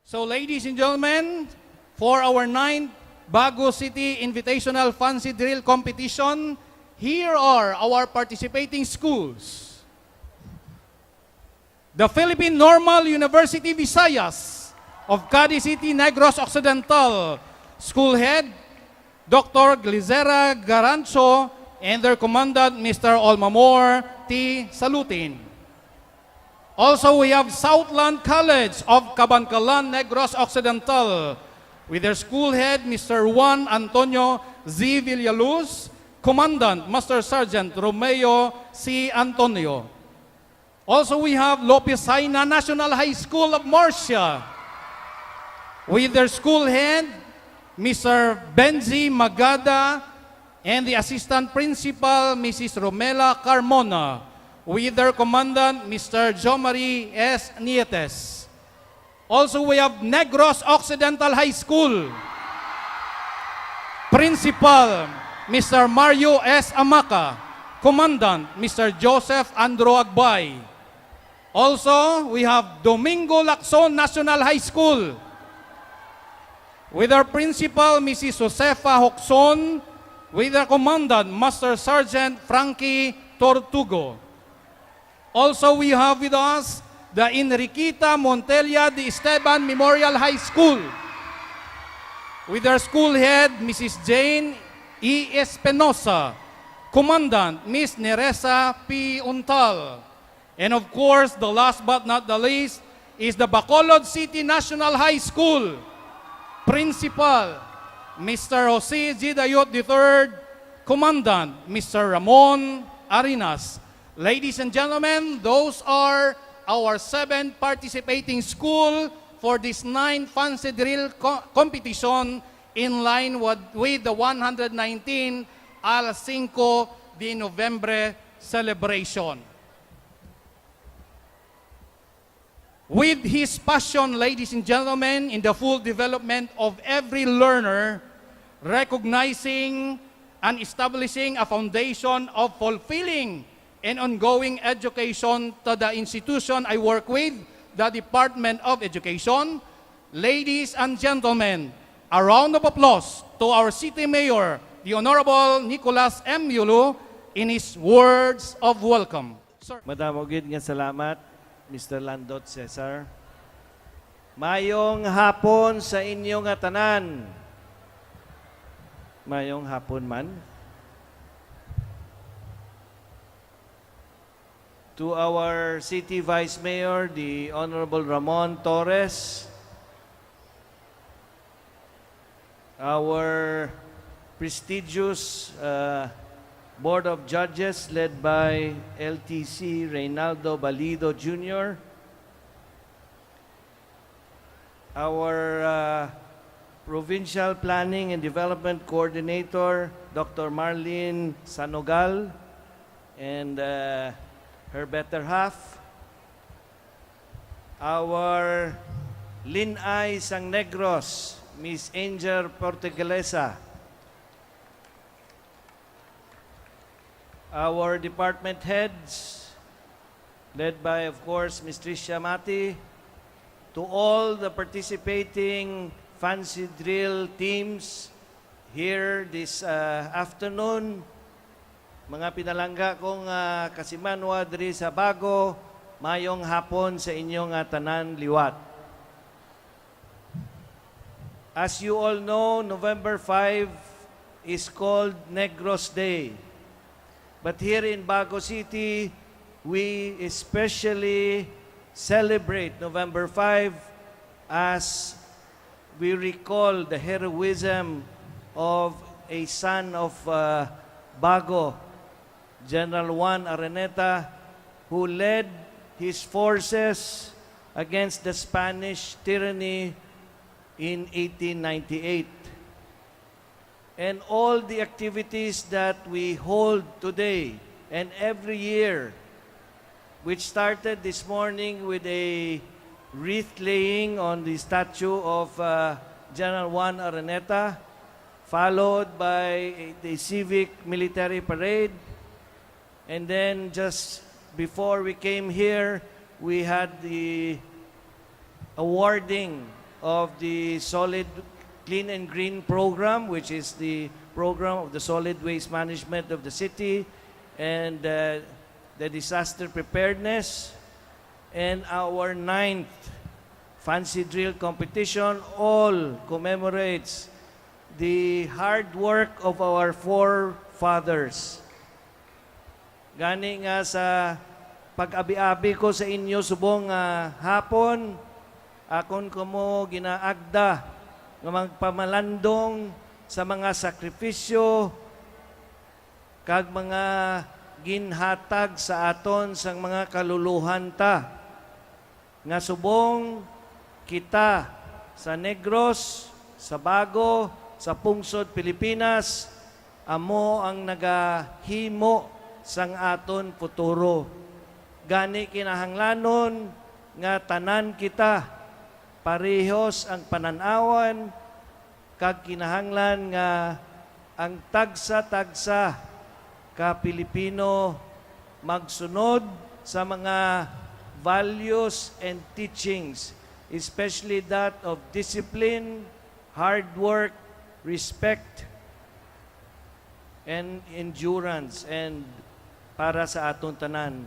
So ladies and gentlemen, for our 9th Bago City Invitational Fancy Drill Competition, here are our participating schools. The Philippine Normal University Visayas of Cadiz City, Negros Occidental, School Head, Dr. Glizera Garancho, and their Commandant, Mr. Olmamor T. Salutin. Also, we have Southland College of Cabancalan, Negros Occidental, with their school head, Mr. Juan Antonio Z. Villaluz, Commandant, Master Sergeant Romeo C. Antonio. Also, we have Lopez Haina National High School of Marcia, with their school head, Mr. Benzi Magada, and the Assistant Principal, Mrs. Romela Carmona, with their Commandant, Mr. Jomari S. Nietes. Also, we have Negros Occidental High School, Principal, Mr. Mario S. Amaca, Commandant, Mr. Joseph Andro Agbay. Also, we have Domingo Lacson National High School, with our Principal, Mrs. Josefa Hoxon, with our Commandant, Master Sergeant Frankie Tortugo. Also, we have with us the Enriqueta Montella de Esteban Memorial High School, with our school head, Mrs. Jane E. Espinosa, Commandant, Ms. Neresa P. Untal. And of course, the last but not the least is the Bacolod City National High School, Principal, Mr. Jose G. Dayot III, Commandant, Mr. Ramon Arinas. Ladies and gentlemen, those are our 7 participating school for this 9 fancy drill competition in line with the 119 al 5 de Noviembre celebration. With his passion, ladies and gentlemen, in the full development of every learner, recognizing and establishing a foundation of fulfilling and ongoing education to the institution I work with, the Department of Education. Ladies and gentlemen, a round of applause to our City Mayor, the Honorable Nicolas M. Yulu, in his words of welcome. Sir. Madam Ogid nga salamat, Mr. Landot Cesar. Mayong hapon sa inyong tanan. Mayong hapon man. To our City Vice Mayor, the Honorable Ramon Torres, our prestigious Board of Judges led by LTC Reynaldo Balido Jr., our Provincial Planning and Development Coordinator, Dr. Marlene Sanogal, and her better half, our Linay Sang Negros, Miss Angel Portugalesa, our department heads, led by, of course, Ms. Tricia Mati, to all the participating fancy drill teams here this afternoon, mga pinalangga kong kasimanwa diri sa Bago, mayong hapon sa inyong tanan liwat. As you all know, November 5 is called Negros Day. But here in Bago City, we especially celebrate November 5 as we recall the heroism of a son of Bago, General Juan Araneta, who led his forces against the Spanish tyranny in 1898. And all the activities that we hold today and every year, which started this morning with a wreath laying on the statue of General Juan Araneta, followed by the civic military parade. And then just before we came here, we had the awarding of the Solid Clean and Green program, which is the program of the solid waste management of the city, and the disaster preparedness, and our 9th fancy drill competition, all commemorates the hard work of our forefathers. Gani nga sa pag-abi-abi ko sa inyo subong hapon, akon ko mo ginaagda nga magpamalandong sa mga sakripisyo kag mga ginhatag sa aton sang mga kaluluhan ta. Nga subong kita sa Negros, sa Bago, sa Pungsod, Pilipinas, amo ang nagahimo sang aton futuro. Gani kinahanglanon nga tanan kita parehos ang pananawan kag kinahanglan nga ang tagsa-tagsa ka Pilipino magsunod sa mga values and teachings, especially that of discipline, hard work, respect, and endurance, and para sa aton tanan.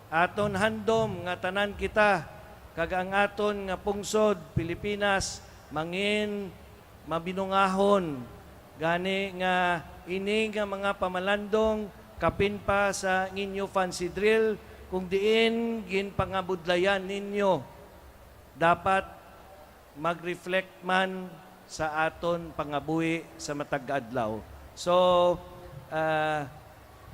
Aton handom nga tanan kita, kag ang aton nga pungsod, Pilipinas, mangin mabinungahon. Gani nga ini nga mga pamalandong kapin pa sa inyo fancy drill, kung diin ginpangabudlayan ninyo, dapat mag-reflect man sa aton pangabuhi sa matag adlaw. So,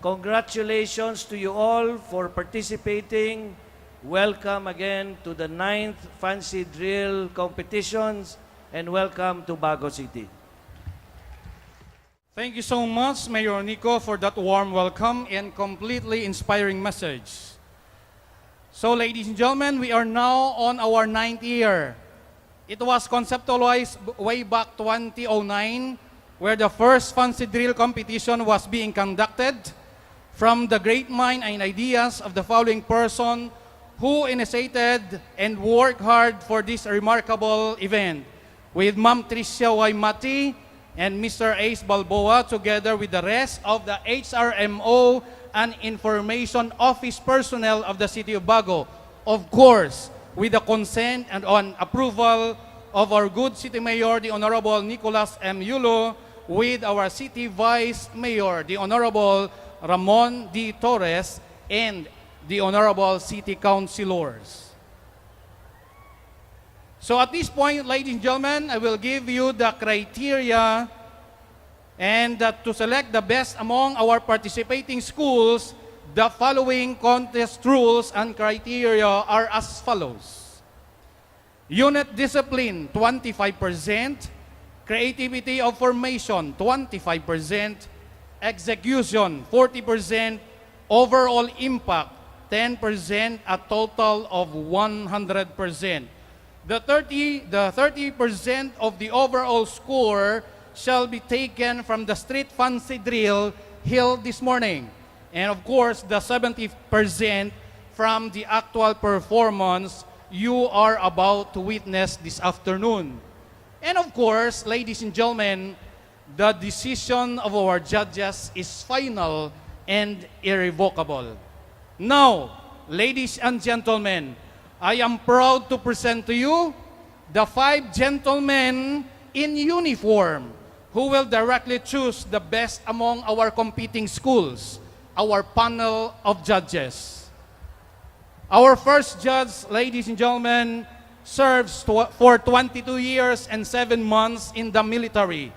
congratulations to you all for participating. Welcome again to the 9th Fancy Drill Competitions, and welcome to Bago City. Thank you so much, Mayor Nico, for that warm welcome and completely inspiring message. So, ladies and gentlemen, we are now on our 9th year. It was conceptualized way back 2009, where the first Fancy Drill competition was being conducted from the great mind and ideas of the following person who initiated and worked hard for this remarkable event, with Ma'am Tricia Y. Mati and Mr. Ace Balboa, together with the rest of the HRMO and Information Office personnel of the City of Bago. Of course, with the consent and on approval of our good City Mayor, the Honorable Nicolas M. Yulo, with our City Vice Mayor, the Honorable Ramon D. Torres, and the Honorable City Councilors. So at this point, ladies and gentlemen, I will give you the criteria and to select the best among our participating schools. The following contest rules and criteria are as follows. Unit discipline, 25%. Creativity of formation, 25%. Execution, 40%. Overall impact, 10%, a total of 100%. The 30% of the overall score shall be taken from the street fancy drill held this morning. And of course, the 70% from the actual performance you are about to witness this afternoon. And of course, ladies and gentlemen, the decision of our judges is final and irrevocable. Now, ladies and gentlemen, I am proud to present to you the 5 gentlemen in uniform who will directly choose the best among our competing schools, our panel of judges. Our first judge, ladies and gentlemen, serves for 22 years and 7 months in the military.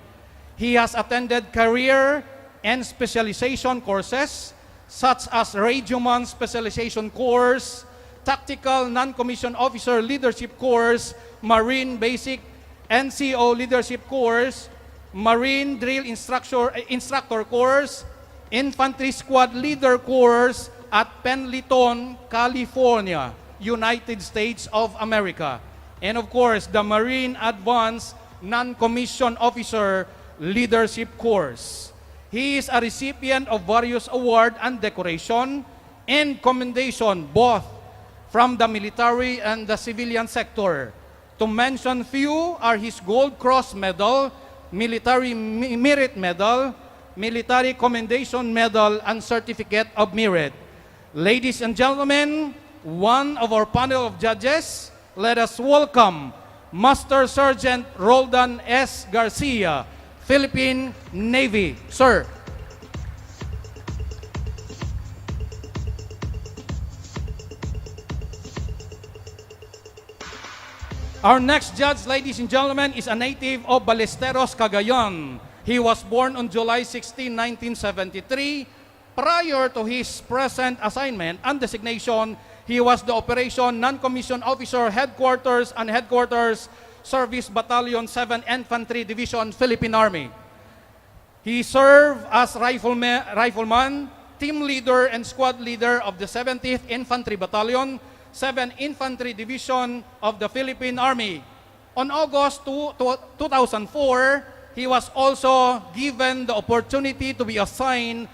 He has attended career and specialization courses such as Radioman Specialization Course, Tactical Non-Commissioned Officer Leadership Course, Marine Basic NCO Leadership Course, Marine Drill Instructor Course, Infantry Squad Leader Course at Pendleton, California, United States of America. And of course, the Marine Advanced Non-Commissioned Officer Leadership Course. He is a recipient of various awards and decoration and commendation both from the military and the civilian sector. To mention few are his Gold Cross Medal, Military Merit Medal, Military Commendation Medal, and Certificate of Merit. Ladies and gentlemen, one of our panel of judges, let us welcome Master Sergeant Roldan S. Garcia, Philippine Navy. Sir. Our next judge, ladies and gentlemen, is a native of Ballesteros, Cagayan. He was born on July 16, 1973. Prior to his present assignment and designation, he was the Operation Non-Commissioned Officer Headquarters and Headquarters Service Battalion 7 Infantry Division, Philippine Army. He served as rifleman, team leader, and squad leader of the 70th Infantry Battalion, 7 Infantry Division of the Philippine Army. On August 2004, he was also given the opportunity to be assigned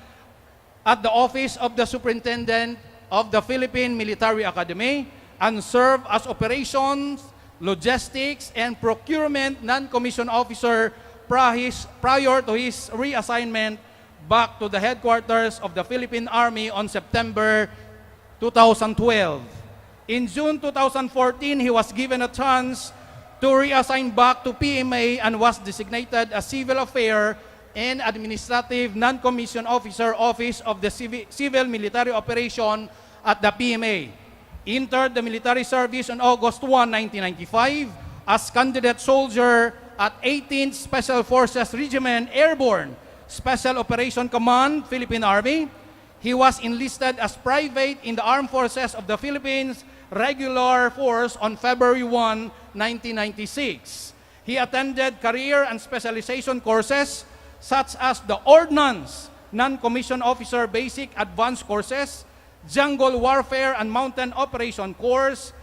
at the office of the Superintendent of the Philippine Military Academy and served as Operations, Logistics, and Procurement Non-Commissioned Officer prior to his reassignment back to the headquarters of the Philippine Army on September 2012. In June 2014, he was given a chance to reassign back to PMA and was designated as Civil Affairs and Administrative Non-Commissioned Officer Office of the Civil Military Operation at the PMA. Entered the military service on August 1, 1995 as candidate soldier at 18th Special Forces Regiment Airborne Special Operation Command, Philippine Army. He was enlisted as private in the Armed Forces of the Philippines Regular Force on February 1, 1996. He attended career and specialization courses such as the Ordnance Non-Commissioned Officer Basic Advanced Courses, Jungle Warfare and Mountain Operation Course,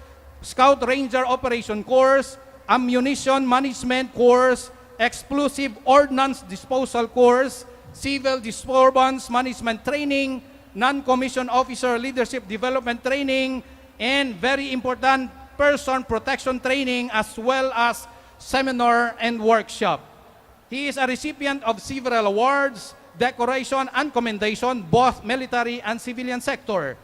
Scout Ranger Operation Course, Ammunition Management Course, Explosive Ordnance Disposal Course, Civil Disturbance Management Training, Non-Commissioned Officer Leadership Development Training, and very important, Person Protection Training, as well as seminar and workshop. He is a recipient of several awards, decoration, and commendation, both military and civilian sector.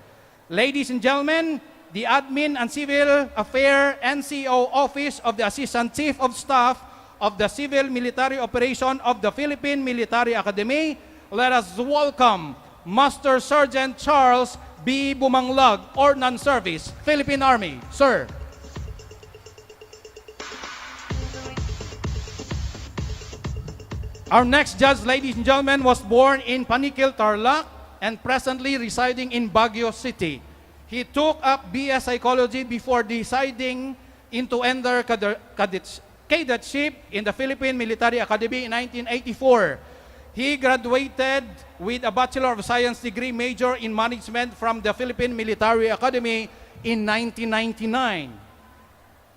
Ladies and gentlemen, the Admin and Civil Affairs NCO Office of the Assistant Chief of Staff of the Civil Military Operation of the Philippine Military Academy, let us welcome Master Sergeant Charles B. Bumanglag, Ordnance Service, Philippine Army. Sir. Our next judge, ladies and gentlemen, was born in Panikil, Tarlac, and presently residing in Bago City. He took up BS Psychology before deciding into enter cadetship in the Philippine Military Academy in 1984. He graduated with a Bachelor of Science degree major in management from the Philippine Military Academy in 1999.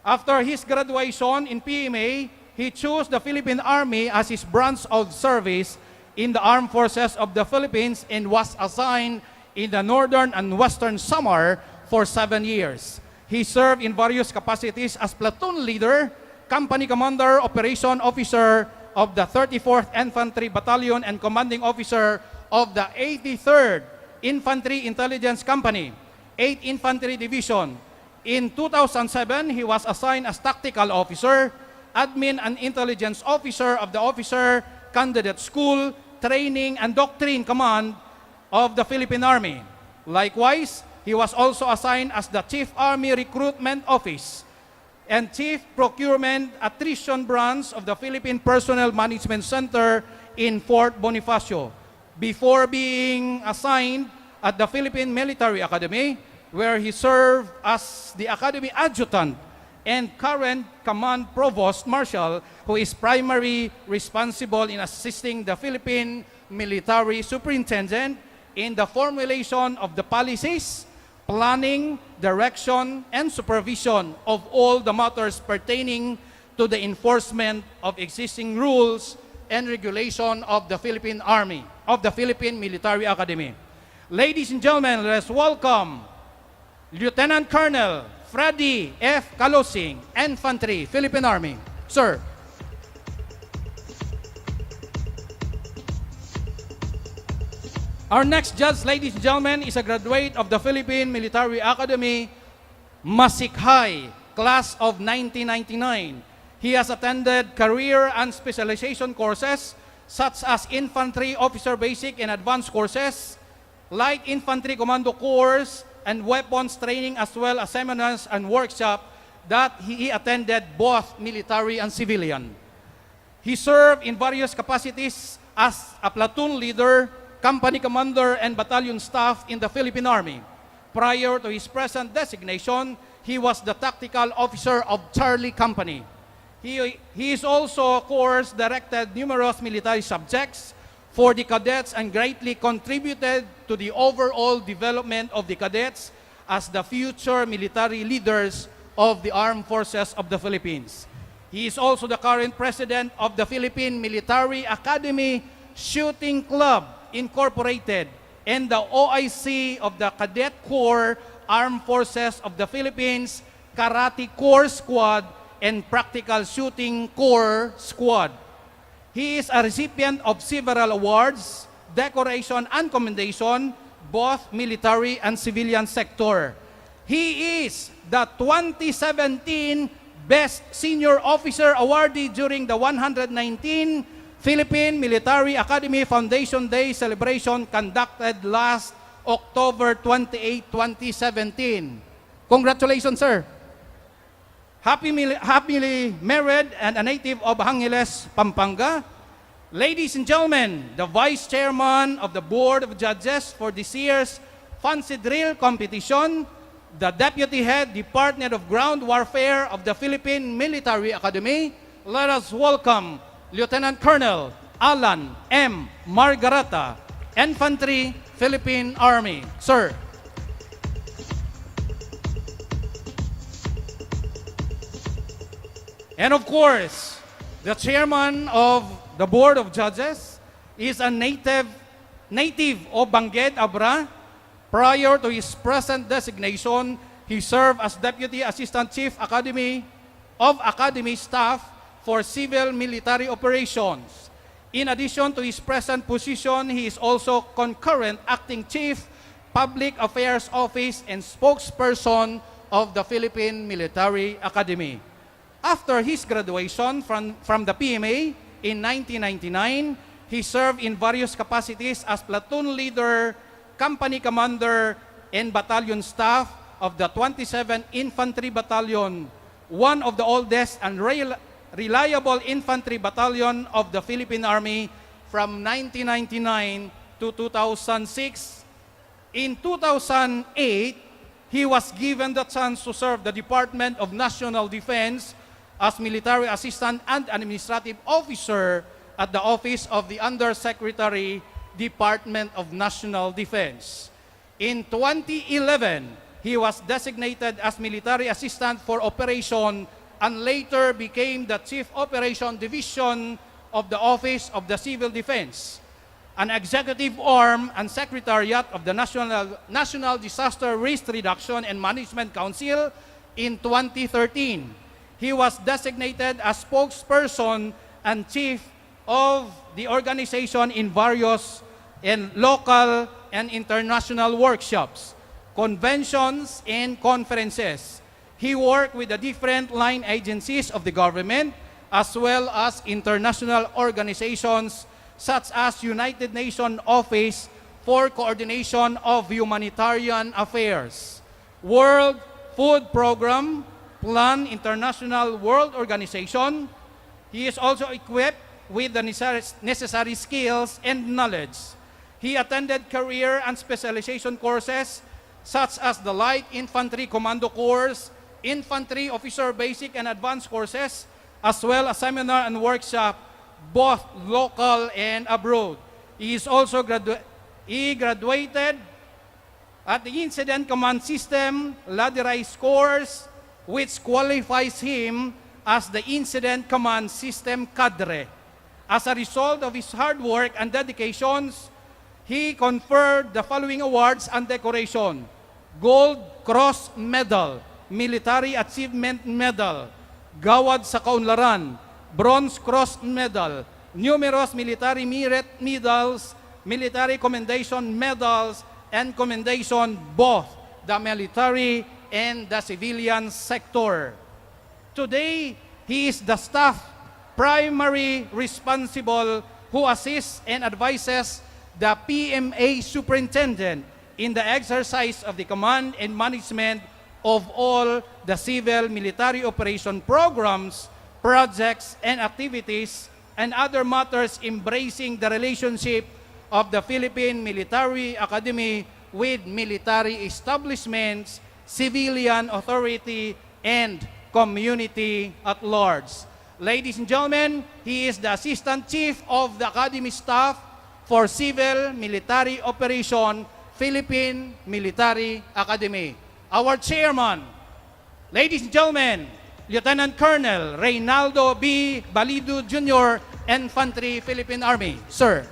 After his graduation in PMA, he chose the Philippine Army as his branch of service in the Armed Forces of the Philippines and was assigned in the Northern and Western Samar for 7 years. He served in various capacities as platoon leader, company commander, operation officer of the 34th Infantry Battalion, and commanding officer of the 83rd Infantry Intelligence Company, 8th Infantry Division. In 2007, he was assigned as tactical officer, admin and intelligence officer of the Officer Candidate School, Training and Doctrine Command of the Philippine Army. Likewise, he was also assigned as the Chief Army Recruitment Office and Chief Procurement Attrition Branch of the Philippine Personnel Management Center in Fort Bonifacio, before being assigned at the Philippine Military Academy, where he served as the Academy Adjutant and current Command Provost Marshal, who is primarily responsible in assisting the Philippine Military Superintendent in the formulation of the policies, planning, direction, and supervision of all the matters pertaining to the enforcement of existing rules and regulation of the Philippine Army, of the Philippine Military Academy. Ladies and gentlemen, let's welcome Lieutenant Colonel Freddy F. Kalosing, Infantry, Philippine Army. Sir. Our next judge, ladies and gentlemen, is a graduate of the Philippine Military Academy, Masikhay, class of 1999. He has attended career and specialization courses such as Infantry Officer Basic and Advanced courses, Light Infantry Commando course, and weapons training, as well as seminars and workshops that he attended both military and civilian. He served in various capacities as a platoon leader, company commander, and battalion staff in the Philippine Army. Prior to his present designation, he was the tactical officer of Charlie Company. He is also, of course, directed numerous military subjects for the cadets and greatly contributed to the overall development of the cadets as the future military leaders of the Armed Forces of the Philippines. He is also the current president of the Philippine Military Academy Shooting Club Incorporated and the OIC of the Cadet Corps Armed Forces of the Philippines Karate Corps Squad and Practical Shooting Corps Squad. He is a recipient of several awards, decoration, and commendation, both military and civilian sector. He is the 2017 Best Senior Officer awardee during the 119 Philippine Military Academy Foundation Day celebration conducted last October 28, 2017. Congratulations, sir. Happily married and a native of Angeles, Pampanga. Ladies and gentlemen, the Vice Chairman of the Board of Judges for this year's Fancy Drill Competition, the Deputy Head, Department of Ground Warfare of the Philippine Military Academy, let us welcome Lieutenant Colonel Alan M. Margarata, Infantry, Philippine Army. Sir. And of course, the chairman of the Board of Judges is a native of Bangued, Abra. Prior to his present designation, he served as Deputy Assistant Chief Academy Staff for Civil Military Operations. In addition to his present position, he is also concurrent Acting Chief, Public Affairs Office, and spokesperson of the Philippine Military Academy. After his graduation from the PMA in 1999, he served in various capacities as platoon leader, company commander, and battalion staff of the 27th Infantry Battalion, one of the oldest and reliable infantry battalion of the Philippine Army from 1999 to 2006. In 2008, he was given the chance to serve the Department of National Defense as military assistant and administrative officer at the Office of the Undersecretary, Department of National Defense. In 2011, he was designated as military assistant for operation and later became the Chief Operation Division of the Office of the Civil Defense, an executive arm and secretariat of the National Disaster Risk Reduction and Management Council in 2013. He was designated as spokesperson and chief of the organization in various local and international workshops, conventions, and conferences. He worked with the different line agencies of the government as well as international organizations such as United Nations Office for Coordination of Humanitarian Affairs, World Food Program, Plan International World Organization. He is also equipped with the necessary skills and knowledge. He attended career and specialization courses such as the Light Infantry Commando course, Infantry Officer Basic and Advanced courses, as well as seminar and workshop, both local and abroad. He is also graduated at the Incident Command System Ladderized course, which qualifies him as the Incident Command System Cadre. As a result of his hard work and dedications, he conferred the following awards and decoration: Gold Cross Medal, Military Achievement Medal, Gawad sa Kaunlaran, Bronze Cross Medal, numerous military merit medals, military commendation medals, and commendation both the military and the civilian sector. Today, he is the staff primary responsible who assists and advises the PMA superintendent in the exercise of the command and management of all the civil military operation programs, projects, and activities, and other matters embracing the relationship of the Philippine Military Academy with military establishments, civilian authority, and community at large. Ladies and gentlemen, he is the Assistant Chief of the Academy Staff for Civil Military Operation, Philippine Military Academy. Our Chairman, ladies and gentlemen, Lieutenant Colonel Reynaldo B. Balido Jr., Infantry, Philippine Army. Sir.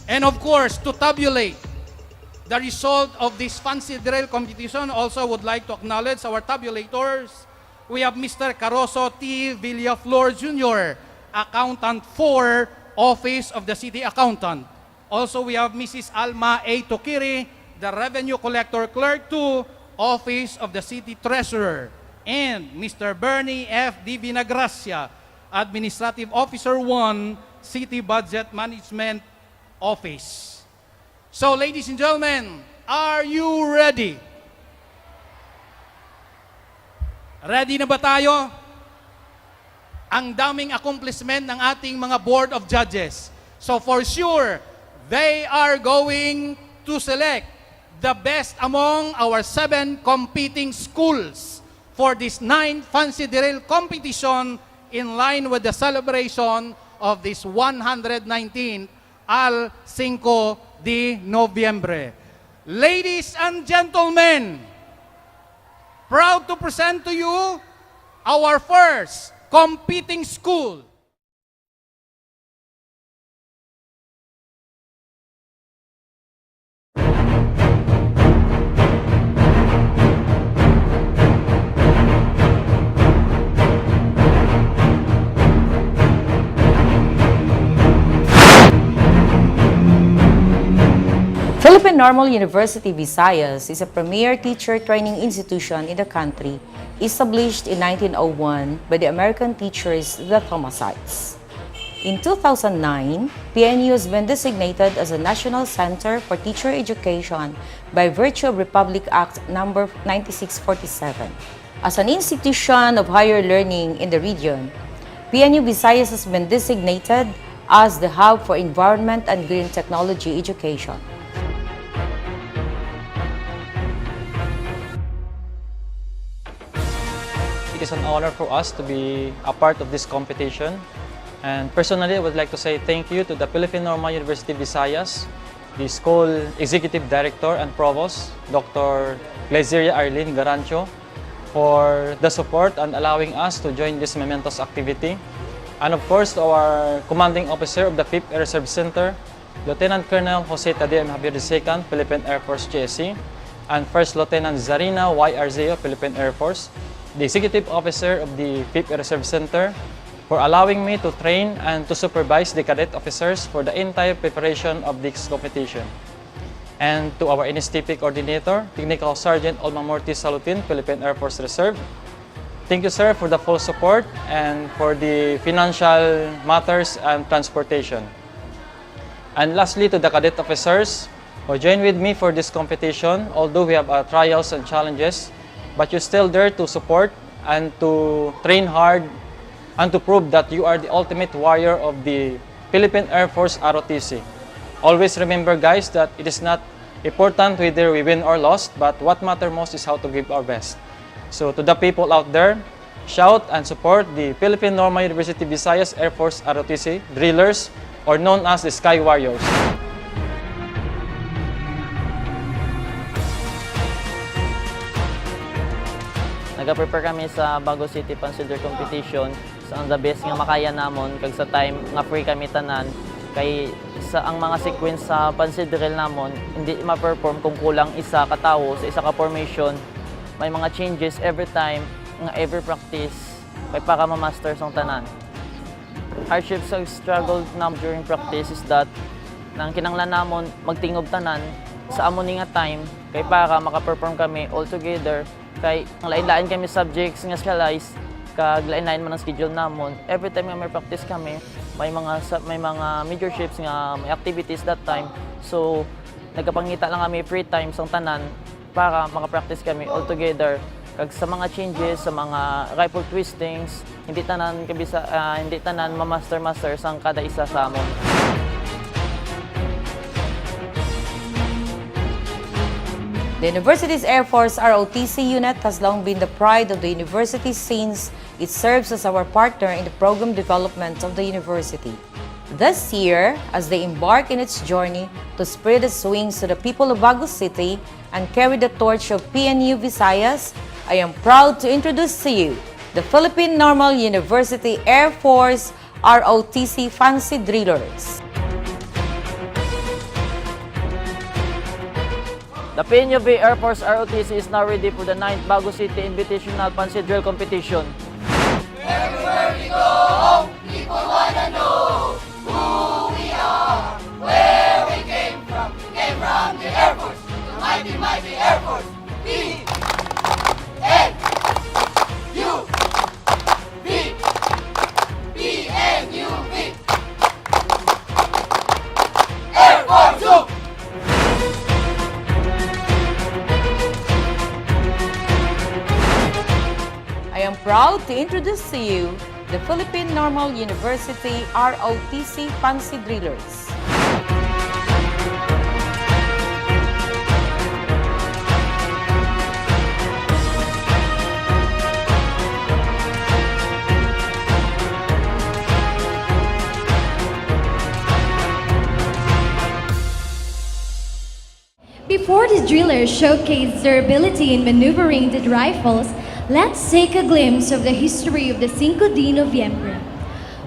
And of course, to tabulate the result of this fancy drill competition, also would like to acknowledge our tabulators. We have Mr. Caroso T. Villaflor Jr., Accountant 4, Office of the City Accountant. Also, we have Mrs. Alma A. Tokiri, the Revenue Collector Clerk 2, Office of the City Treasurer. And Mr. Bernie F. D. Vinagracia, Administrative Officer 1, City Budget Management Office. So, ladies and gentlemen, are you ready? Ready na ba tayo? Ang daming accomplishment ng ating mga Board of Judges. So for sure, they are going to select the best among our 7 competing schools for this 9th Fancy Drill competition in line with the celebration of this 119th Al 5 de Noviembre. Ladies and gentlemen, proud to present to you our first competing school. Philippine Normal University Visayas is a premier teacher training institution in the country, established in 1901 by the American teachers, the Thomasites. In 2009, PNU has been designated as a National Center for Teacher Education by virtue of Republic Act No. 9647. As an institution of higher learning in the region, PNU Visayas has been designated as the hub for environment and green technology education. It is an honor for us to be a part of this competition. And personally, I would like to say thank you to the Philippine Normal University Visayas, the school executive director and provost, Dr. Glezeria Arlene Garancho, for the support and allowing us to join this momentous activity. And of course, to our commanding officer of the 5th Air Reserve Center, Lieutenant Colonel Jose Tadeo M. Javier II, Philippine Air Force GSC, and First Lieutenant Zarina Y. Arzeo, Philippine Air Force, the executive officer of the 5th Air Reserve Center, for allowing me to train and to supervise the cadet officers for the entire preparation of this competition. And to our NSTP coordinator, Technical Sergeant Olma Mortis Salutin, Philippine Air Force Reserve. Thank you, sir, for the full support and for the financial matters and transportation. And lastly, to the cadet officers who joined with me for this competition, although we have trials and challenges, but you're still there to support and to train hard and to prove that you are the ultimate warrior of the Philippine Air Force ROTC. Always remember, guys, that it is not important whether we win or lost, but what matters most is how to give our best. So to the people out there, shout and support the Philippine Normal University Visayas Air Force ROTC drillers, or known as the Sky Warriors. Nag-prepare kami sa Bago City Consider Competition. So, ang the best nga makaya namon kag sa time nga free kami tanan Kay ang mga sequence sa pansit drill namon hindi ma-perform kung kulang isa ka tawo sa isa ka formation. May mga changes every time, every practice kay para ma-master sa tanan. Hardships or struggle na during practice is that nang kinanglan namon magtingob tanan sa amon nga time kay para maka-perform kami all together kay lain-lain kami subjects nga specialized kag lain-lain man ang schedule namon. Every time nga may practice kami, may mga major shifts nga may activities that time. So nagapangita lang kami free time sa tanan para maka-practice kami all together. Kag sa mga changes, sa mga rifle twistings, hindi tanan ma-master sang kada isa sa amon. The university's Air Force ROTC unit has long been the pride of the university since it serves as our partner in the program development of the university. This year, as they embark in its journey to spread its wings to the people of Bago City and carry the torch of PNU Visayas, I am proud to introduce to you the Philippine Normal University Air Force ROTC Fancy Drillers. The PNU Air Force ROTC is now ready for the 9th Bago City Invitational Fancy Drill Competition. Everywhere we go, people wanna know who we are, where we came from. We came from the Air Force, the mighty, mighty Air Force. PNUV. Air Force Group. I am proud to introduce to you the Philippine Normal University ROTC Fancy Drillers. Before the drillers showcase their ability in maneuvering the rifles, let's take a glimpse of the history of the Cinco de Noviembre.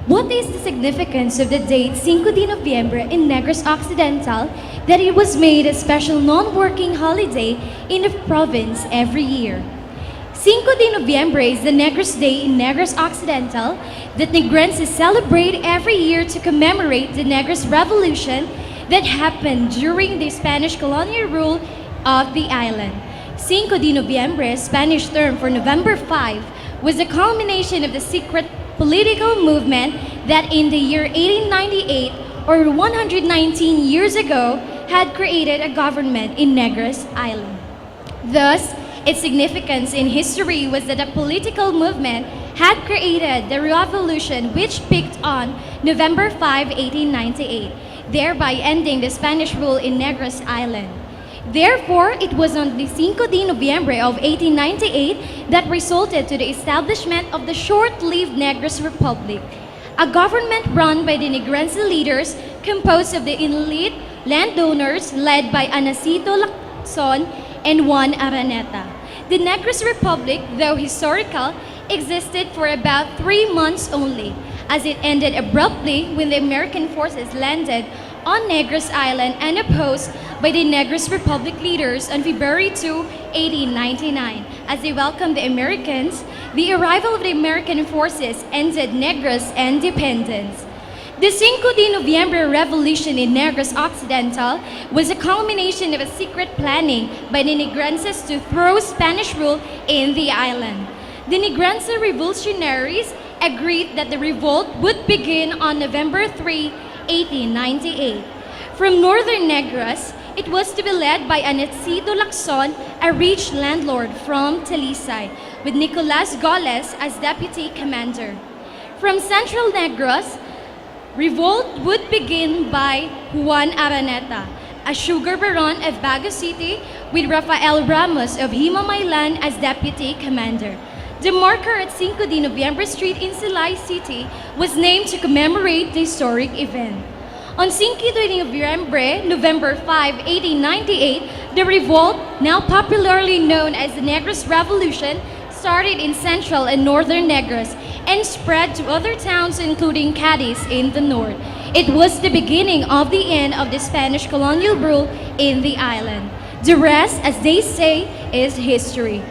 What is the significance of the date Cinco de Noviembre in Negros Occidental that it was made a special non-working holiday in the province every year? Cinco de Noviembre is the Negros Day in Negros Occidental that Negrenses celebrate every year to commemorate the Negros Revolution that happened during the Spanish colonial rule of the island. Cinco de Noviembre, Spanish term for November 5, was the culmination of the secret political movement that in the year 1898, or 119 years ago, had created a government in Negros Island. Thus, its significance in history was that a political movement had created the revolution which peaked on November 5, 1898, thereby ending the Spanish rule in Negros Island. Therefore, it was on the Cinco de Noviembre of 1898 that resulted to the establishment of the short-lived Negros Republic, a government run by the Negrense leaders composed of the elite landowners led by Anacito Lacson and Juan Araneta. The Negros Republic, though historical, existed for about 3 months only, as it ended abruptly when the American forces landed on Negros Island and opposed by the Negros Republic leaders on February 2, 1899. As they welcomed the Americans, the arrival of the American forces ended Negros independence. The Cinco de Noviembre Revolution in Negros Occidental was a culmination of a secret planning by the Negrenses to throw Spanish rule in the island. The Negrense revolutionaries agreed that the revolt would begin on November 3, 1898. From northern Negros, it was to be led by Anacito Lacson, a rich landlord from Talisay, with Nicolas Goles as deputy commander. From central Negros, revolt would begin by Juan Araneta, a sugar baron of Bago City, with Rafael Ramos of Himamaylan as deputy commander. The marker at Cinco de Noviembre Street in Silay City was named to commemorate the historic event. On Cinco de Noviembre, November 5, 1898, the revolt, now popularly known as the Negros Revolution, started in central and northern Negros and spread to other towns including Cadiz in the north. It was the beginning of the end of the Spanish colonial rule in the island. The rest, as they say, is history.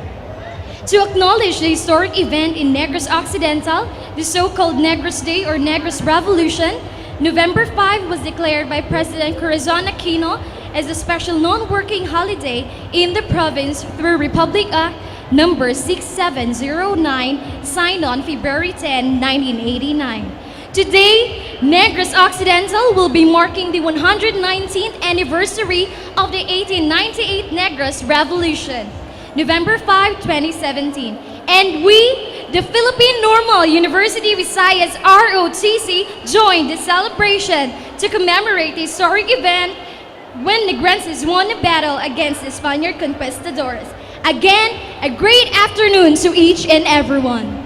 To acknowledge the historic event in Negros Occidental, the so-called Negros Day or Negros Revolution, November 5 was declared by President Corazon Aquino as a special non-working holiday in the province through Republic Act number 6709, signed on February 10, 1989. Today, Negros Occidental will be marking the 119th anniversary of the 1898 Negros Revolution, November 5, 2017. And we, the Philippine Normal University Visayas ROTC, joined the celebration to commemorate the historic event when Negrenses won the battle against the Spaniard conquistadores. Again, a great afternoon to each and everyone.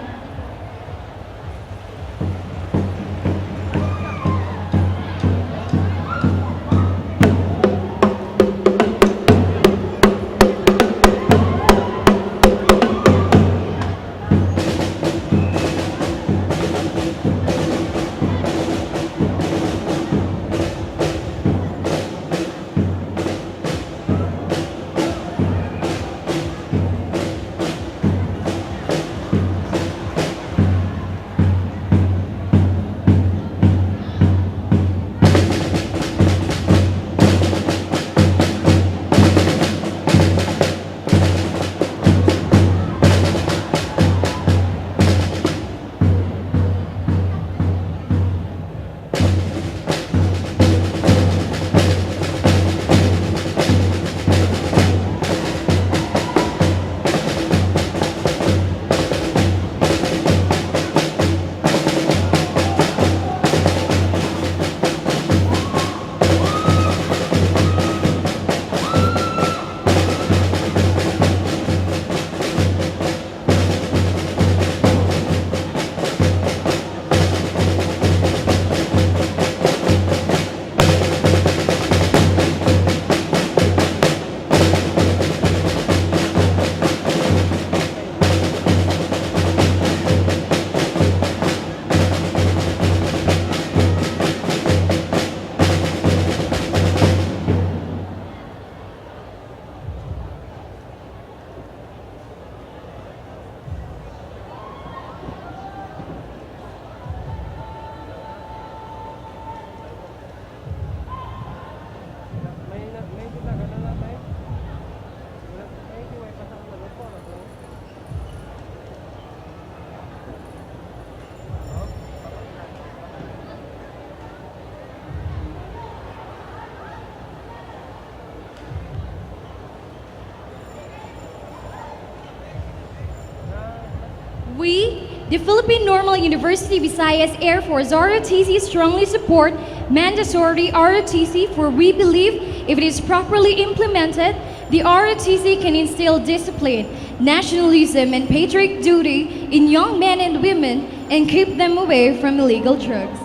We, the Philippine Normal University Visayas Air Force ROTC, strongly support mandatory ROTC, for we believe if it is properly implemented, the ROTC can instill discipline, nationalism, and patriotic duty in young men and women and keep them away from illegal drugs.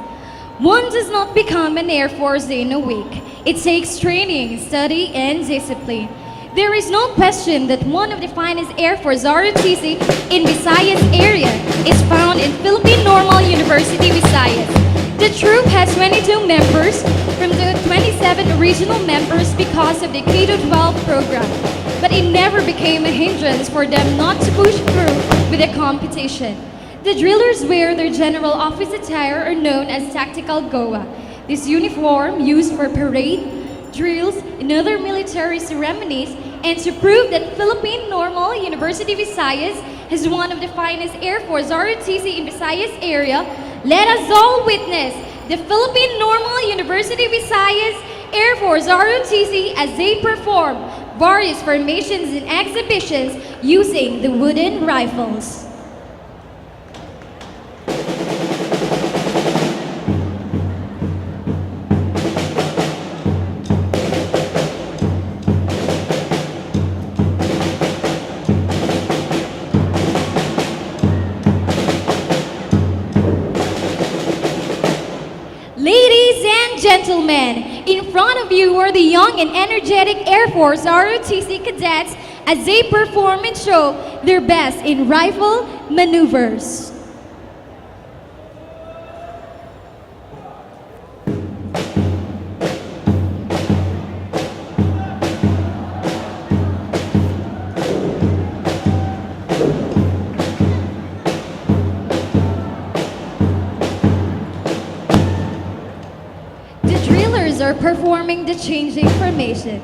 One does not become an Air Force in a week. It takes training, study, and discipline. There is no question that one of the finest Air Force ROTC in Visayas area is found in Philippine Normal University Visayas. The troop has 22 members from the 27 regional members because of the K-12 program, but it never became a hindrance for them not to push through with the competition. The drillers wear their general office attire are known as tactical GOA. This uniform used for parade, drills, and other military ceremonies, and to prove that Philippine Normal University Visayas is one of the finest Air Force ROTC in Visayas area, let us all witness the Philippine Normal University Visayas Air Force ROTC as they perform various formations and exhibitions using the wooden rifles. Ladies and gentlemen, in front of you are the young and energetic Air Force ROTC cadets as they perform and show their best in rifle maneuvers. performing the changing formation.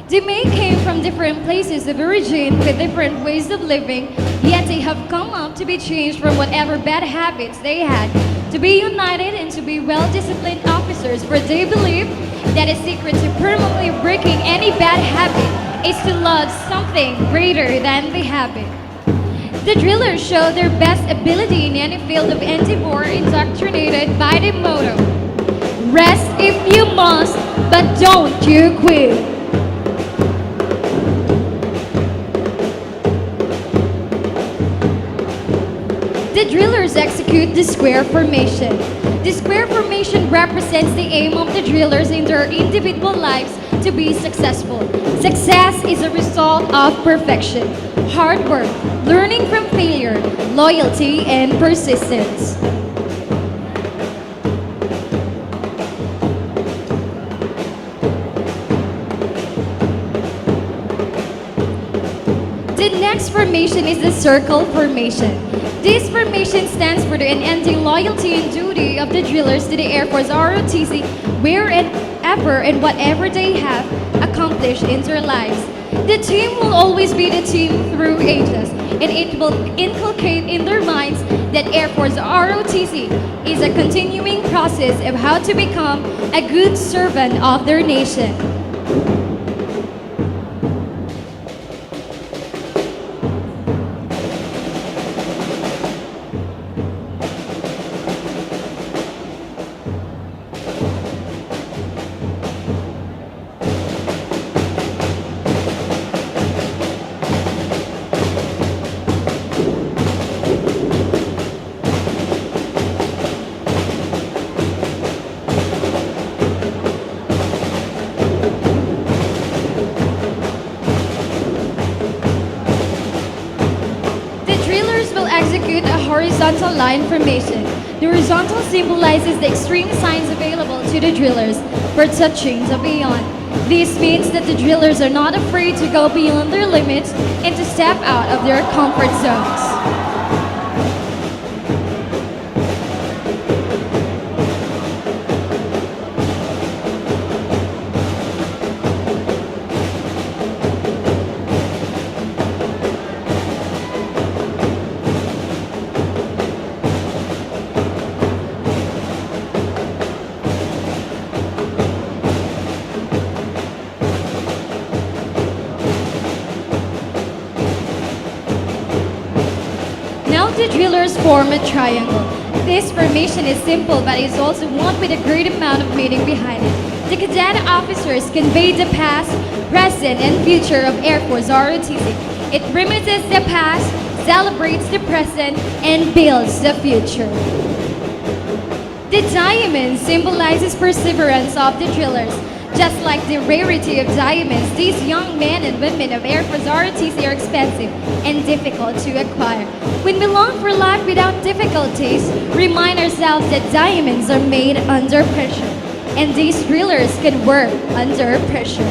They may came from different places of origin with different ways of living, yet they have come up to be changed from whatever bad habits they had, to be united and to be well-disciplined officers, for they believe that a secret to permanently breaking any bad habit is to love something greater than the habit. The drillers show their best ability in any field of endeavor, indoctrinated by the motto, rest if you must, but don't you quit. The drillers execute the square formation. The square formation represents the aim of the drillers in their individual lives to be successful. Success is a result of perfection, hard work, learning from failure, loyalty, and persistence. The next formation is the circle formation. This formation stands for the unending loyalty and duty of the drillers to the Air Force ROTC wherever and whatever they have accomplished in their lives. The team will always be the team through ages, and it will inculcate in their minds that Air Force ROTC is a continuing process of how to become a good servant of their nation. Execute a horizontal line formation. The horizontal symbolizes the extreme signs available to the drillers for touching the beyond. This means that the drillers are not afraid to go beyond their limits and to step out of their comfort zones. The drillers form a triangle. This formation is simple, but is also one with a great amount of meaning behind it. The cadet officers convey the past, present, and future of Air Force ROTC. It reminisces the past, celebrates the present, and builds the future. The diamond symbolizes perseverance of the drillers. Just like the rarity of diamonds, these young men and women of Air Force ROTC are expensive and difficult to acquire. When we long for life without difficulties, remind ourselves that diamonds are made under pressure, and these drillers can work under pressure.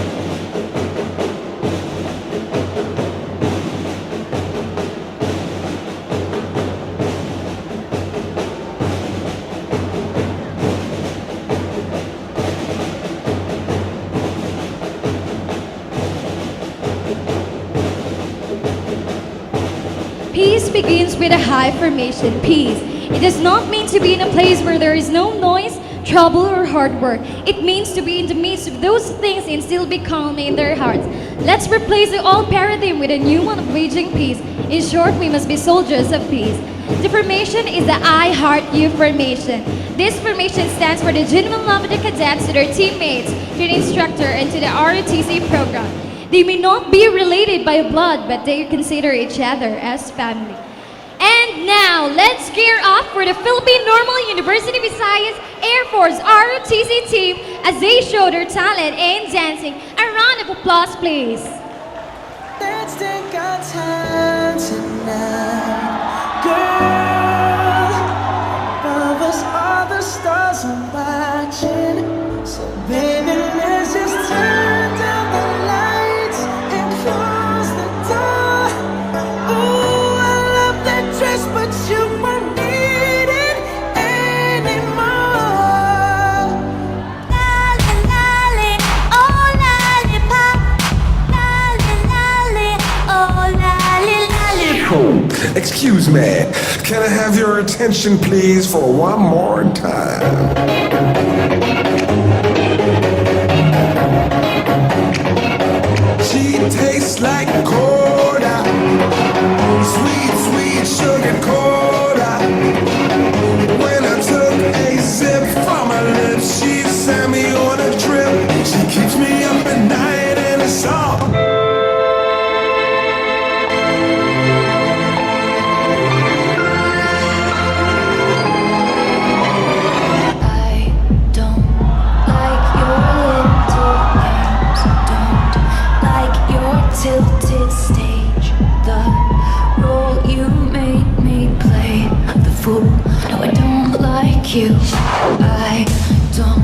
Peace begins with a high formation. Peace. It does not mean to be in a place where there is no noise, trouble, or hard work. It means to be in the midst of those things and still be calm in their hearts. Let's replace the old paradigm with a new one of waging peace. In short, we must be soldiers of peace. The formation is the I Heart You formation. This formation stands for the genuine love of the cadets to their teammates, to the instructor, and to the ROTC program. They may not be related by blood, but they consider each other as family. And now, let's gear up for the Philippine Normal University Visayas Air Force ROTC team as they show their talent in dancing. A round of applause, please. Let's take our time tonight, girl. Above us, all the stars are watching. So, baby, let's just turn down the lights and close the door. Ooh, I love that dress, but you won't need it anymore. La la la Excuse me, can I have your attention please for one more time? She tastes like cola, sweet, sweet sugar cola. When I took a sip from her lips, she sent me on a trip. She keeps me up at night and it's all. I don't like your little games. Don't like your tilted stage. The role you made me play, the fool. No, I don't like you. I don't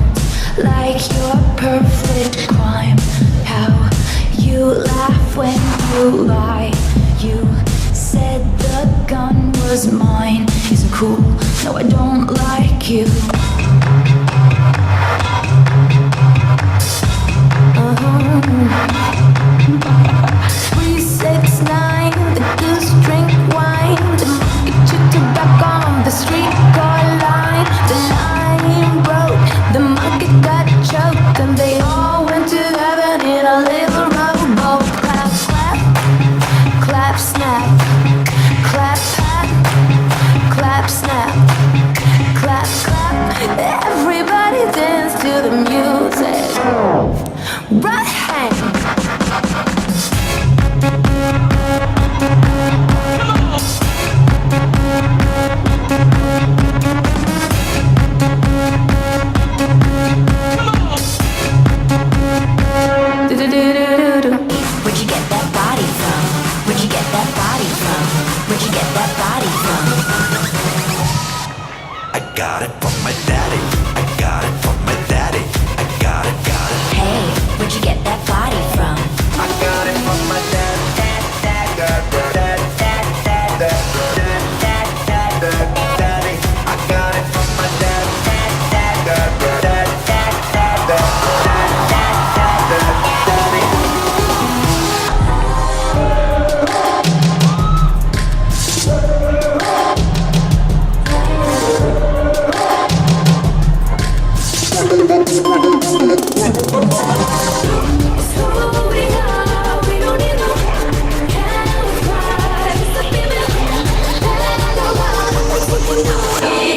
like your perfect crime. How you laugh when you lie. You said the gun was mine. Isn't cool. No, I don't like you. 369, the goose drink wine. Get your tobacco on the street car line. The line broke, the market got choked, and they all went to heaven in a little rowboat. Clap, clap, clap, snap, clap, pat, clap, snap, clap, clap. Everybody dance to the music. Right hand. Where'd you get that body from? Where'd you get that body from? Where'd you get that body from? I got it from my daddy. I got it from my daddy. I got it, got it. Hey, where'd you get that body from? I got it from my dad. Daddy. I got it from my dad.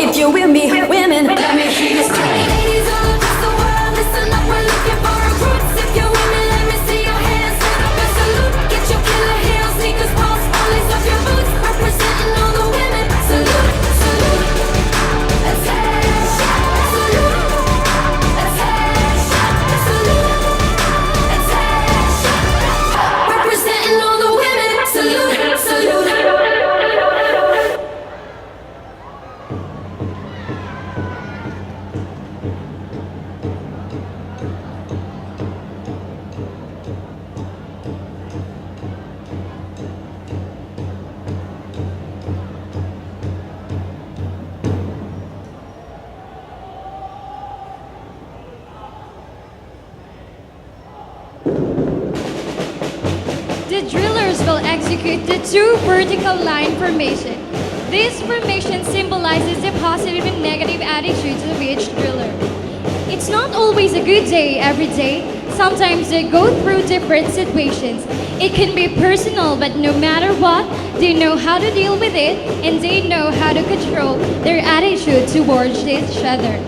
If you're with me, women, let me hear you scream. Ladies all across the world, listen up, we're looking for recruits. If you're women, let me see your hands. Stand up and salute. Get your killer heels, sneakers, pulse, lace up your boots. Representing all the women. Salute, salute. Attention, salute. Attention, salute. Attention. Representing all the women. Salute, salute. The drillers will execute the two vertical line formation. This formation symbolizes the positive and negative attitudes of each driller. It's not always a good day every day. Sometimes they go through different situations. It can be personal, but no matter what, they know how to deal with it and they know how to control their attitude towards each other.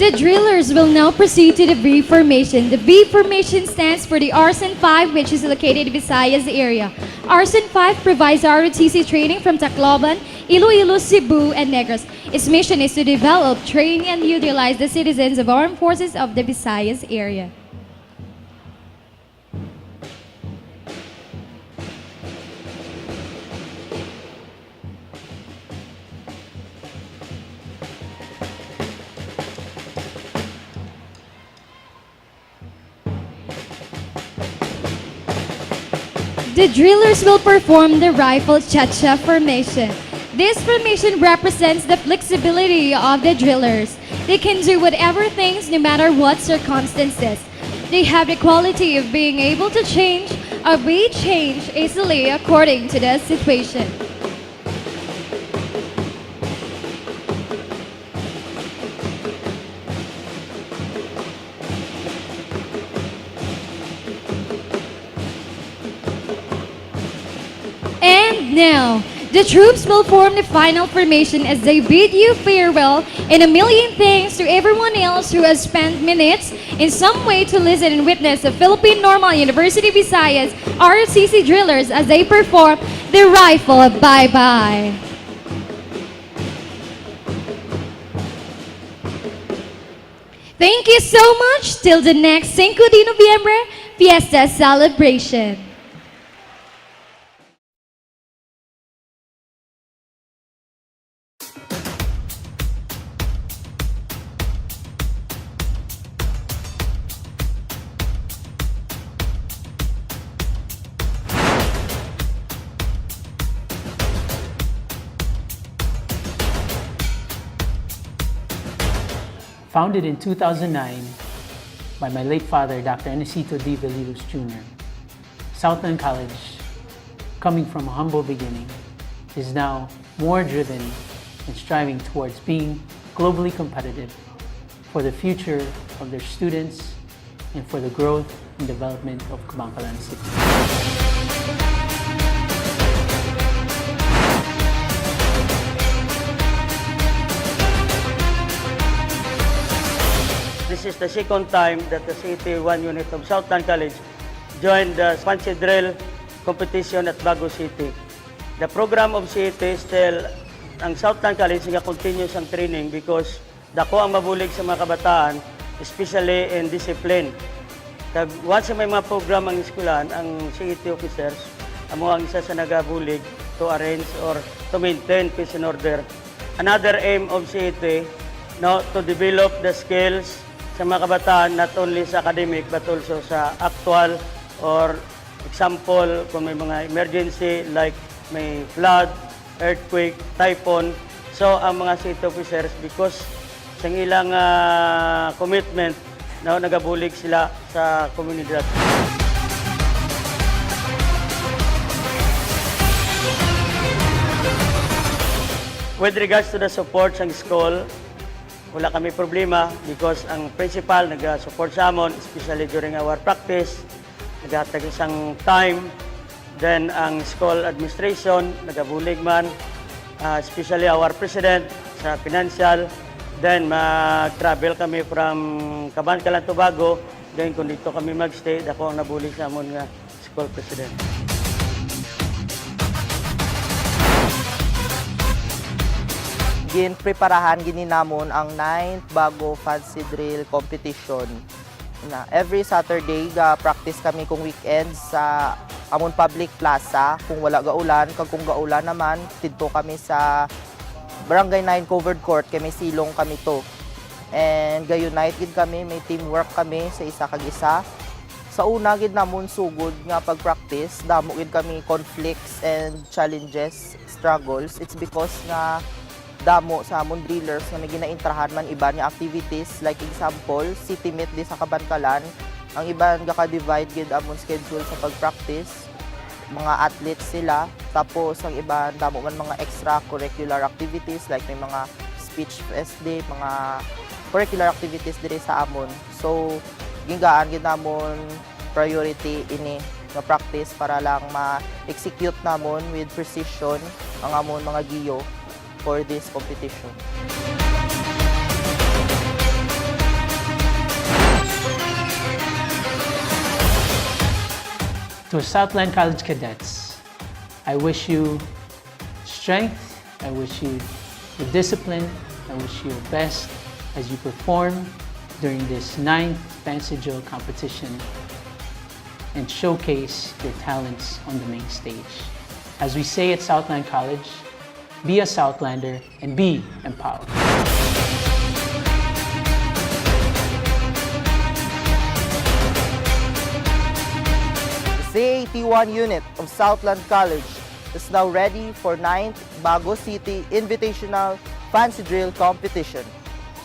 The drillers will now proceed to the V formation. The V formation stands for the Arson 5, which is located in Visayas area. Arson 5 provides ROTC training from Tacloban, Iloilo, Cebu, and Negros. Its mission is to develop, train, and utilize the citizens of armed forces of the Visayas area. The drillers will perform the rifle cha-cha formation. This formation represents the flexibility of the drillers. They can do whatever things no matter what circumstances. They have the quality of being able to change or be changed easily according to the situation. And now, the troops will form the final formation as they bid you farewell and a million thanks to everyone else who has spent minutes in some way to listen and witness the Philippine Normal University Visayas ROTC drillers as they perform the rifle bye-bye. Thank you so much. Till the next 5 de Noviembre Fiesta celebration. Founded in 2009 by my late father, Dr. Enesito D. Velilos Jr., Southland College, coming from a humble beginning, is now more driven and striving towards being globally competitive for the future of their students and for the growth and development of Kabankalan City. This is the second time that the CT1 unit of Southland College joined the fancy drill competition at Bago City. The program of CT still, ang Southland College nga continuous ang training because dako ang mabulig sa mga kabataan, especially in discipline. Once may mga program ang eskwelahan, ang CT officers, amo ang isa sa nagabulig to arrange or to maintain peace and order. Another aim of CT, no, to develop the skills sa mga kabataan not only sa academic but also sa actual or example kung may mga emergency like may flood, earthquake, typhoon. So ang mga city officers because sa ilang commitment no, nagabulig sila sa komunidad. With regards to the support sa school, wala kami problema because ang principal nag-support sa amon, especially during our practice, nag-atag isang time. Then ang school administration, nagabulig man, especially our president sa financial. Then mag-travel kami from Kabankalan to Bago. Then kung dito kami mag-stay, ako ang nabulig sa amon nga school president. Preparahan gini namon ang 9th Bago Fancy Drill Competition. Every Saturday practice kami kung weekends sa amon public plaza kung wala gaulan, kung gaulan naman dito kami sa Barangay 9 covered court kay may silong kami to. And gayon night gid kami, may teamwork kami sa isa kag isa. Sa una gid namon sugod nga pag-practice, damo gid kami conflicts and challenges, struggles. It's because nga damo sa amon drillers nga may ginaintrahan man iba nga activities like example city meet di sa Kabankalan ang iba nga ka-divide gid amon schedule sa pag-practice mga athletes sila tapos ang iba damo man mga extracurricular activities like may mga speech fest day mga curricular activities diri sa amon so gingaan gid namon priority ini nga practice para lang ma-execute namon with precision ang amon mga giyo for this competition. To Southland College cadets, I wish you strength, I wish you the discipline, I wish you the best as you perform during this 9th Fancy Drill competition and showcase your talents on the main stage. As we say at Southland College, be a Southlander and be empowered. The CAT-1 unit of Southland College is now ready for 9th Bago City Invitational Fancy Drill Competition.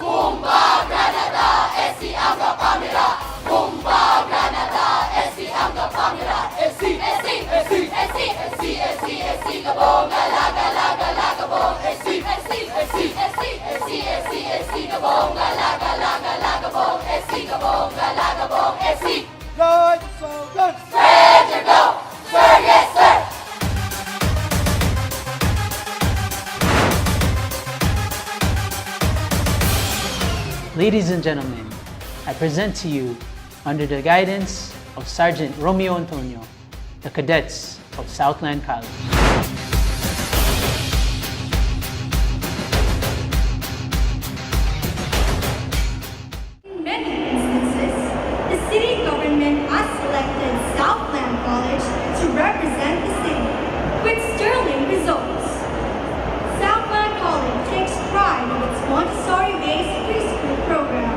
Kumba Granada, esi angka pamira. Kumba Granada, esi angka pamira. Esi gabong gala gala gala gabong. Esi gabong gala gala gala gabong. Esi gabong gala gabong. Esi. Good, so good. Ready to go, sir, yes sir. Ladies and gentlemen, I present to you, under the guidance of Sergeant Romeo Antonio, the cadets of Southland College. In many instances, the city government has selected Southland College to represent the city, with sterling results. Southland College takes pride in its Montessori-based preschool program.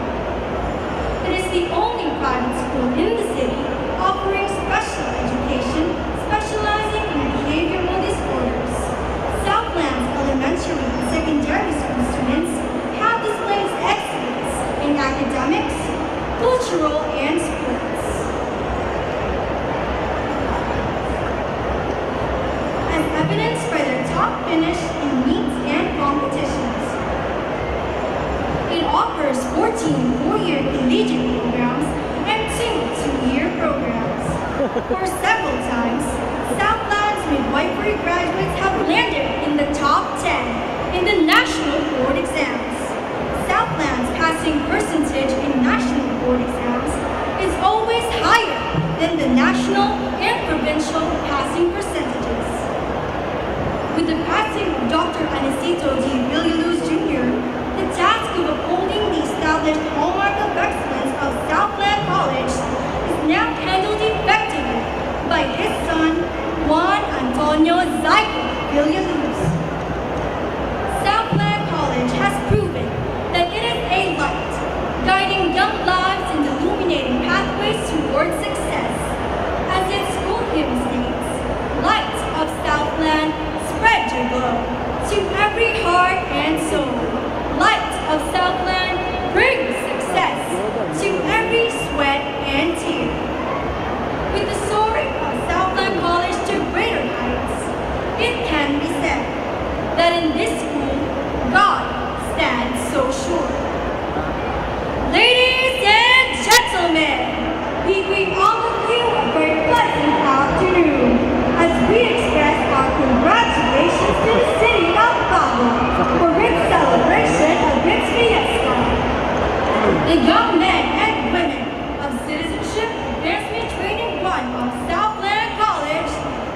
It is the only private school in the city offering special education specializing in behavioral disorders. Southland's elementary and secondary school students have displayed excellence in academics, cultural, and sports. As evidenced by their top finish in meets and competitions. It offers 14 four-year collegiate programs and 2 two-year programs. For several times, Southland's midwifery graduates have landed in the top 10 in the national board exams. Southland's passing percentage in national board exams is always higher than the national and provincial passing percentages. With the passing of Dr. Anicito D. Villaluz Jr., the task of upholding the established hallmark of excellence of Southland College is now handled effectively by his son, Juan Antonio Zyko Villaluz. Southland College has proven that it is a light, guiding young lives and illuminating pathways towards success. As its school hymn states, light of Southland, spread your glow to every heart and soul. Light of Southland brings success to every sweat and tear. With the soaring of Southland College to greater heights, it can be said that in this school, God stands so sure. Ladies and gentlemen, we greet all of you a very pleasant afternoon as we express our congratulations to the city of Bago for its celebration of its fiesta. The young men and women of Citizenship Advancement Training 1 of Southland College,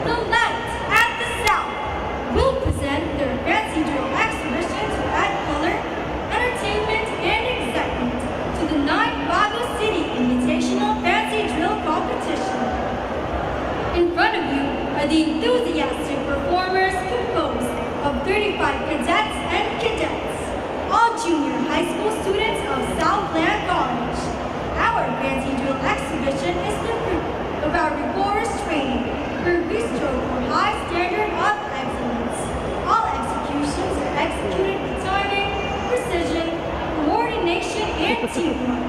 the Light at the South, will present their fancy drill exhibition to add color, entertainment, and excitement to the 9th Bago City Invitational Fancy Drill Competition. In front of you are the enthusiastic performers composed of 35 cadets and cadettes, all junior high school students of Southland College. Our fancy drill exhibition is the fruit of our rigorous training, where we strive for high standard of excellence. All executions are executed with timing, precision, coordination, and teamwork.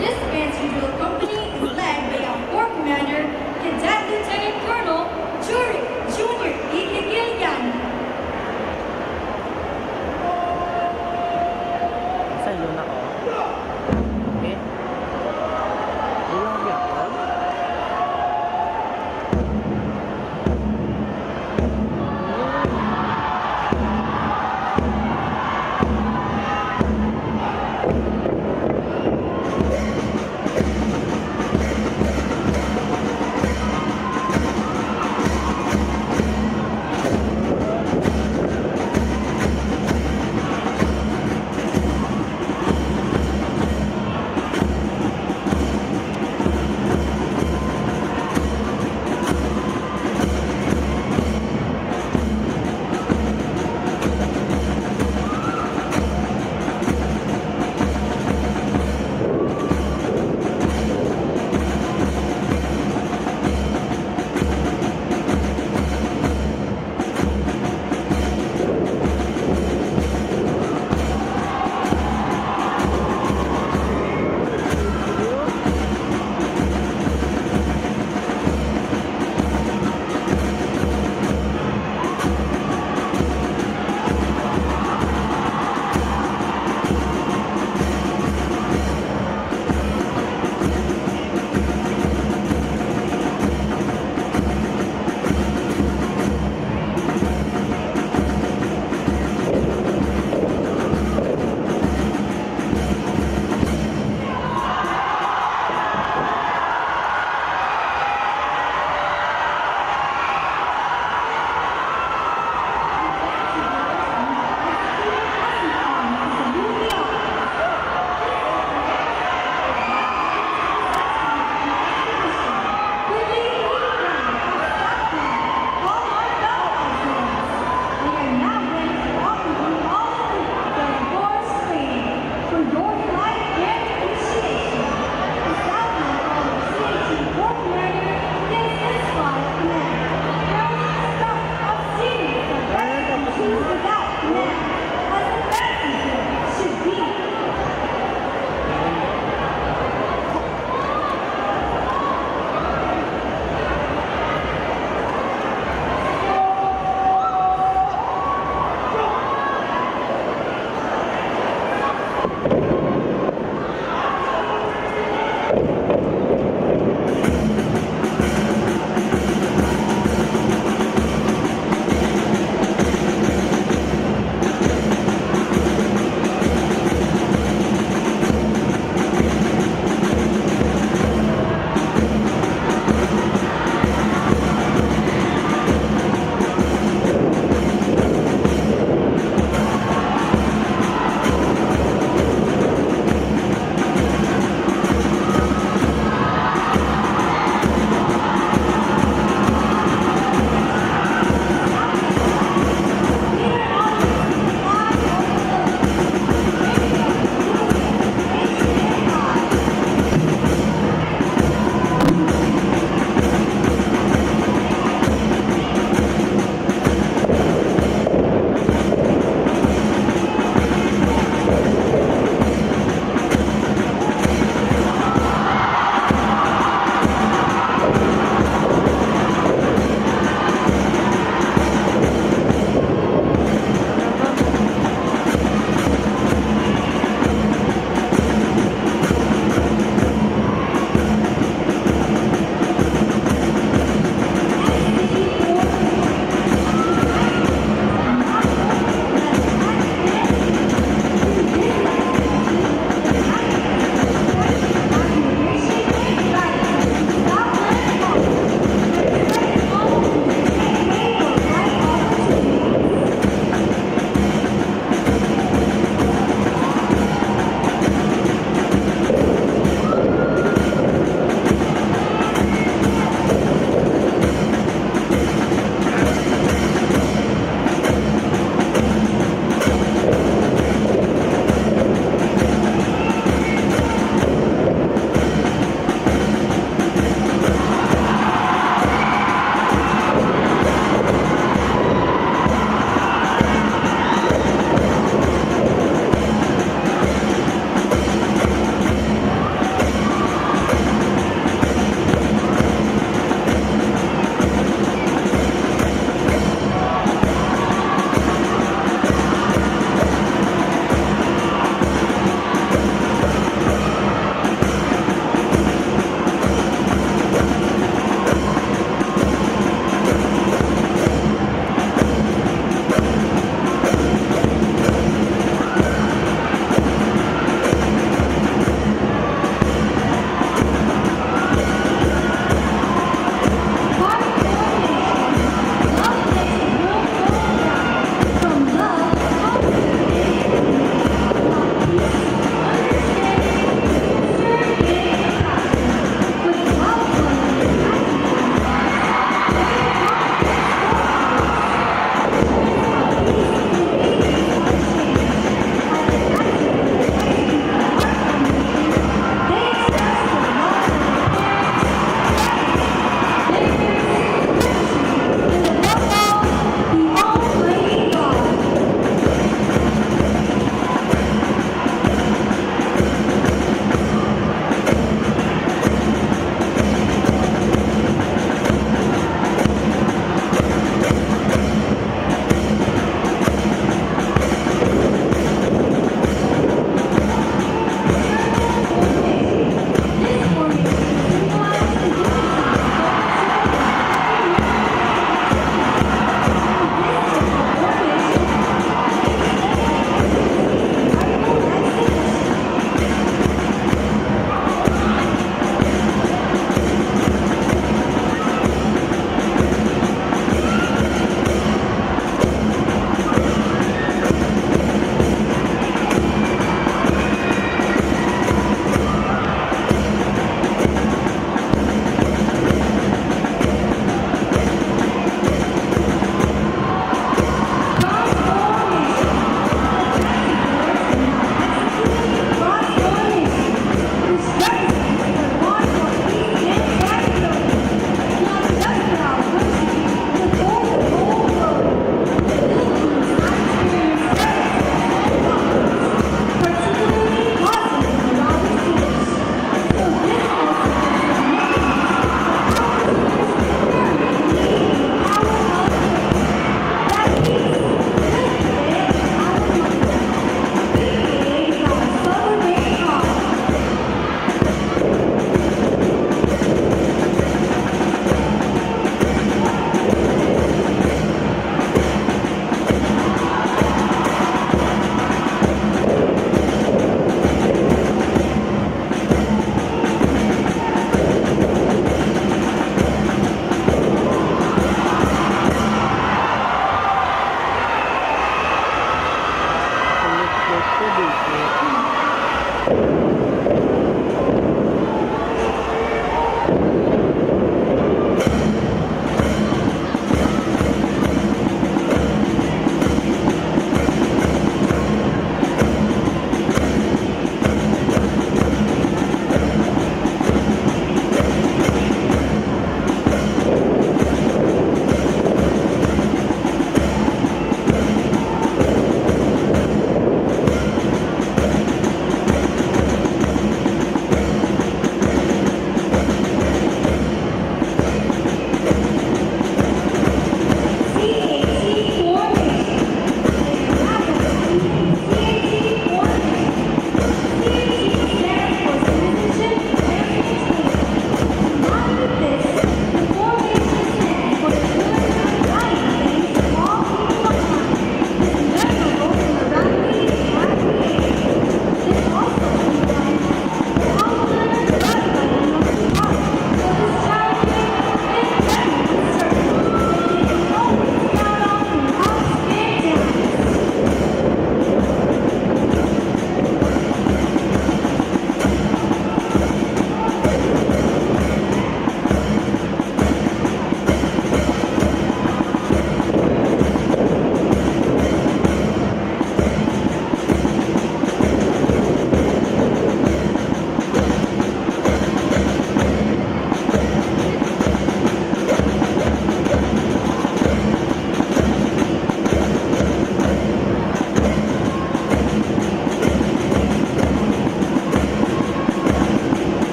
This fancy drill company is led by our Corps Commander, Cadet Lieutenant Colonel Jury Junior Ikigilian. Sa luna ko. Okay. Ilang biyak ko? your life and appreciation. The Southland College CAT Board Learner gives this final command. There is the start of series of best and choose without command, as the messenger should be. Thank you.